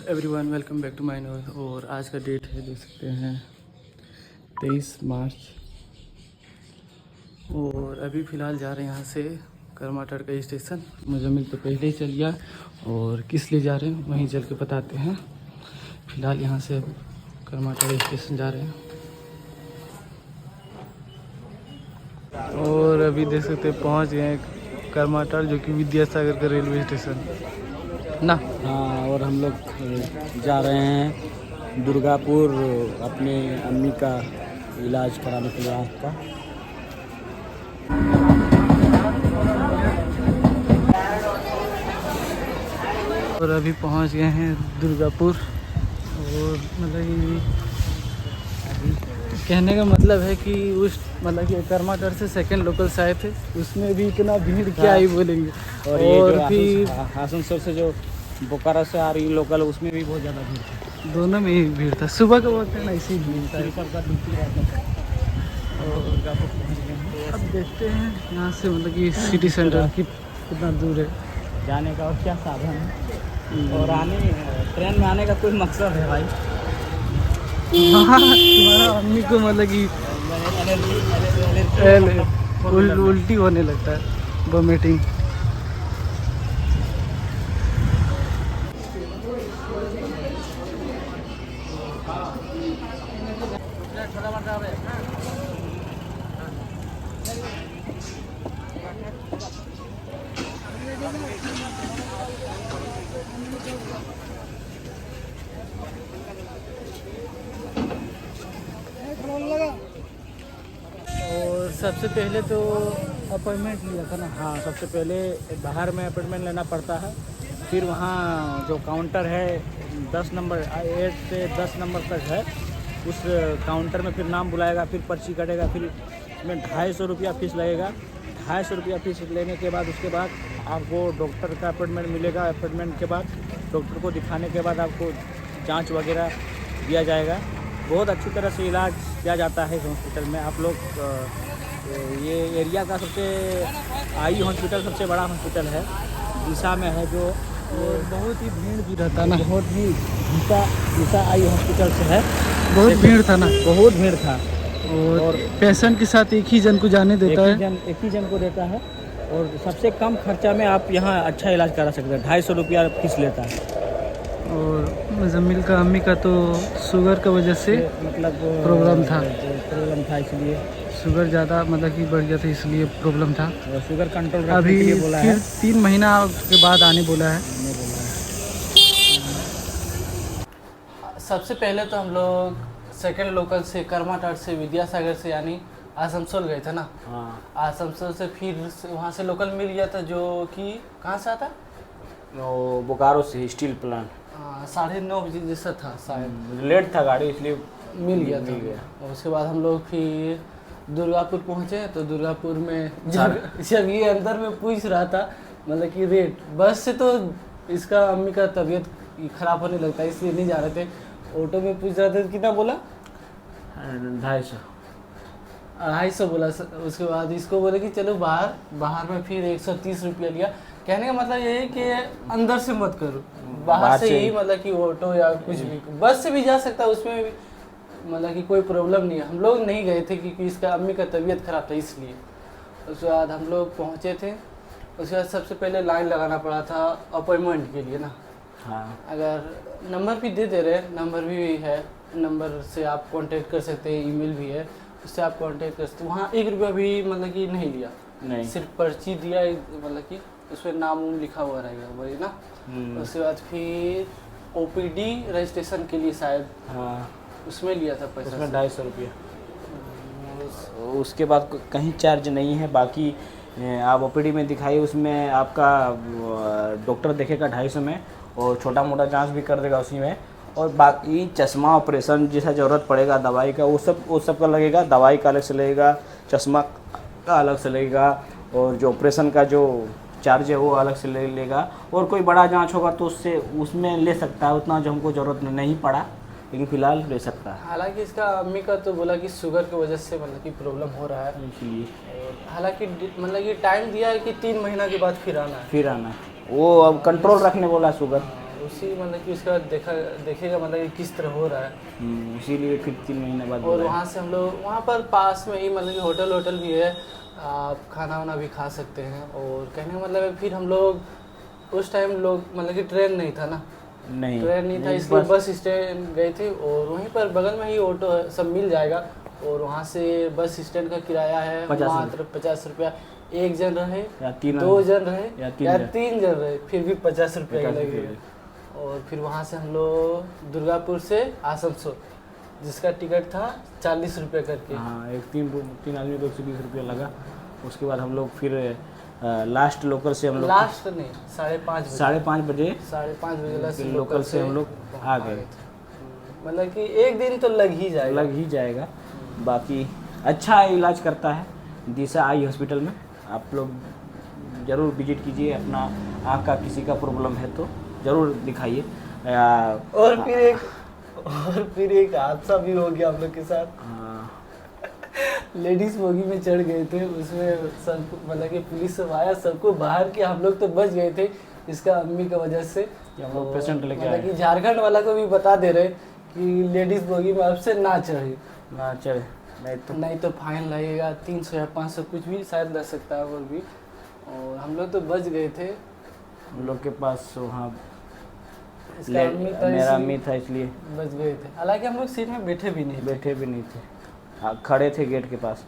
Everyone, welcome back to my news. और आज का डेट है, देख सकते हैं 23 मार्च। और अभी फ़िलहाल जा रहे हैं यहाँ से करमाटर का स्टेशन। मुजम्मिल तो पहले ही चल गया, और किस लिए जा रहे हैं वहीं चल के बताते हैं। फ़िलहाल यहाँ से करमाटर स्टेशन जा रहे हैं। और अभी देख सकते हैं पहुँच गए हैं करमाटर, जो कि विद्यासागर का रेलवे स्टेशन ना। हाँ, और हम लोग जा रहे हैं दुर्गापुर अपने अम्मी का इलाज कराने के लिए आँख का। और अभी पहुंच गए हैं दुर्गापुर। और मतलब कहने का मतलब है कि उस मतलब कि करमाटर से सेकंड लोकल से आए थे, उसमें भी इतना भीड़ क्या ही बोलेंगे। और फिर आसनसोल से जो बोकारो से आ रही लोकल, उसमें भी बहुत ज़्यादा भीड़ था। दोनों में ही भीड़ था। सुबह का वक्त है ना, इसी भीड़ था। का ड्यूटी रहता था। और दुर्गापुर पहुँच गए हैं। अब देखते हैं यहाँ से मतलब कि सिटी सेंटर कितना दूर है जाने का और क्या साधन है, और ट्रेन में आने का कोई मकसद है भाई। हाँ, तुम्हारा अम्मी को मतलब कि उल्टी होने लगता है, वोमिटिंग। और सबसे पहले तो अपॉइंटमेंट लिया था ना। हाँ, सबसे पहले बाहर में अपॉइंटमेंट लेना पड़ता है। फिर वहाँ जो काउंटर है 10 नंबर 8 से 10 नंबर तक है, उस काउंटर में फिर नाम बुलाएगा, फिर पर्ची कटेगा, फिर उसमें 250 रुपया फीस लगेगा। 250 रुपया फीस लेने के बाद उसके बाद आपको डॉक्टर का अपॉइंटमेंट मिलेगा। अपॉइंटमेंट के बाद डॉक्टर को दिखाने के बाद आपको जांच वगैरह दिया जाएगा। बहुत अच्छी तरह से इलाज किया जाता है इस हॉस्पिटल में। आप लोग ये एरिया का सबसे आई हॉस्पिटल सबसे बड़ा हॉस्पिटल है, दिशा में है जो। और बहुत ही भीड़ भी रहता ना। बहुत ही दिशा आई हॉस्पिटल से है। बहुत भीड़ था ना, बहुत भीड़ था। और पेशेंट के साथ एक ही जन को जाने देता है। एक ही जन को देता है, और सबसे कम खर्चा में आप यहाँ अच्छा इलाज करा सकते हैं। 250 रुपया फीस लेता है। और मुजम्मिल का अम्मी का तो शुगर की वजह से मतलब प्रॉब्लम था, इसलिए शुगर ज़्यादा मतलब कि बढ़ गया था, इसलिए प्रॉब्लम था। और शुगर कंट्रोल रखने अभी के लिए बोला फिर है। 3 महीना के बाद आने बोला है। सबसे पहले तो हम लोग सेकंड लोकल से करमाटर से विद्यासागर से यानी आसनसोल गए थे ना। हाँ, आसनसोल से फिर वहाँ से लोकल मिल गया था, जो कि कहाँ से आता, बोकारो से स्टील प्लांट। 9:30 बजे जैसा था शायद। लेट था गाड़ी, इसलिए मिल गया था। और उसके बाद हम लोग फिर दुर्गापुर पहुँचे। तो दुर्गापुर में जब ये अंदर में पूछ रहा था मतलब कि रेट, बस से तो इसका अम्मी का तबीयत खराब होने लगता है, इसलिए नहीं जा रहे थे। ऑटो में पूछ रहा था कितना बोला, 250 बोला। उसके बाद इसको बोले कि चलो बाहर में फिर 130 रुपया लिया। कहने का मतलब ये है कि अंदर से मत करो, बाहर से ही मतलब कि ऑटो या कुछ भी, बस से भी जा सकता है, उसमें भी मतलब कि कोई प्रॉब्लम नहीं है। हम लोग नहीं गए थे क्योंकि इसका अम्मी का तबीयत खराब था, इसलिए। उसके बाद हम लोग पहुँचे थे। उसके बाद सबसे पहले लाइन लगाना पड़ा था अपॉइंटमेंट के लिए ना। हाँ, अगर नंबर भी दे रहे, नंबर भी है, नंबर से आप कांटेक्ट कर सकते हैं, ईमेल भी है, उससे आप कांटेक्ट कर सकते हैं। वहाँ 1 रुपया भी मतलब कि नहीं लिया, नहीं, सिर्फ पर्ची दिया, मतलब कि उसमें नाम लिखा हुआ रहेगा वही ना। उसके बाद फिर OPD रजिस्ट्रेशन के लिए शायद, हाँ, उसमें लिया था पैसा, उसमें 250 रुपया। उसके बाद कहीं चार्ज नहीं है। बाकी आप OPD में दिखाइए, उसमें आपका डॉक्टर देखेगा 250 में, और छोटा मोटा जांच भी कर देगा उसी में। और बाकी चश्मा ऑपरेशन जैसा ज़रूरत पड़ेगा दवाई का, वो सब का लगेगा। दवाई का अलग से लगेगा, चश्मा का अलग से लगेगा, और जो ऑपरेशन का जो चार्ज है वो अलग से ले लेगा। और कोई बड़ा जांच होगा तो उसमें ले सकता है, उतना जो हमको ज़रूरत नहीं पड़ा, लेकिन फ़िलहाल ले सकता है। हालांकि इसका अम्मी का तो बोला कि शुगर की वजह से मतलब कि प्रॉब्लम हो रहा है, इसलिए हालांकि मतलब कि टाइम दिया है कि 3 महीना के बाद फिर आना है। वो अब कंट्रोल रखने बोला शुगर। उसी मतलब कि उसका देखेगा मतलब कि किस तरह हो रहा है। इसीलिए फिर 3 महीने बाद और बुलाया। वहाँ से हम लोग वहाँ पर पास में ही मतलब कि होटल भी है, आप खाना वाना भी खा सकते हैं। और कहने का मतलब है फिर हम लोग उस टाइम लोग मतलब कि ट्रेन नहीं था ना, नहीं ट्रेन नहीं था, इसलिए बस स्टैंड गए थे। और वहीं पर बगल में ही ऑटो है, सब मिल जाएगा। और वहाँ से बस स्टैंड का किराया है 50 मात्र 50 रुपया। एक जन रहे या 3 दो जन रहे या या 3 जन रहे फिर भी 50 रुपया ही 50 लगेगा। और फिर वहाँ से हम लोग दुर्गापुर से आसनसोल, जिसका टिकट था 40 रुपये करके। हाँ, एक 3 आदमी को 120 रुपया लगा। उसके बाद हम लोग फिर लास्ट लोकल से हम लोग लास्ट नहीं, 5:30 बजे 5:30 बजे 5:30 बजे फिर लोकल से हम लोग आ गए। मतलब कि एक दिन तो लग ही जाएगा। बाकी अच्छा इलाज करता है दिशा आई हॉस्पिटल में। आप लोग ज़रूर विजिट कीजिए। अपना आँख का किसी का प्रॉब्लम है तो ज़रूर दिखाइए। और फिर एक हादसा भी हो गया हम लोग के साथ। लेडीज बोगी में चढ़ गए थे, उसमें सब मतलब कि पुलिस सब आया, सबको बाहर किया। हम लोग तो बच गए थे इसका अम्मी की वजह से। हम लोग पेशेंट लेके आए, मतलब कि झारखंड वाला को भी बता दे रहे कि लेडीज बोगी में आपसे ना चढ़े, ना चढ़े नहीं तो फाइन लगेगा 300 या 500 कुछ भी शायद लग सकता है। और भी और हम लोग तो बच गए थे। हम लोग के पास वहाँ इसका अम्मी था, मेरा अम्मी था इसलिए बच गए थे। हालांकि हम लोग सीट में बैठे भी नहीं थे। खड़े थे गेट के पास।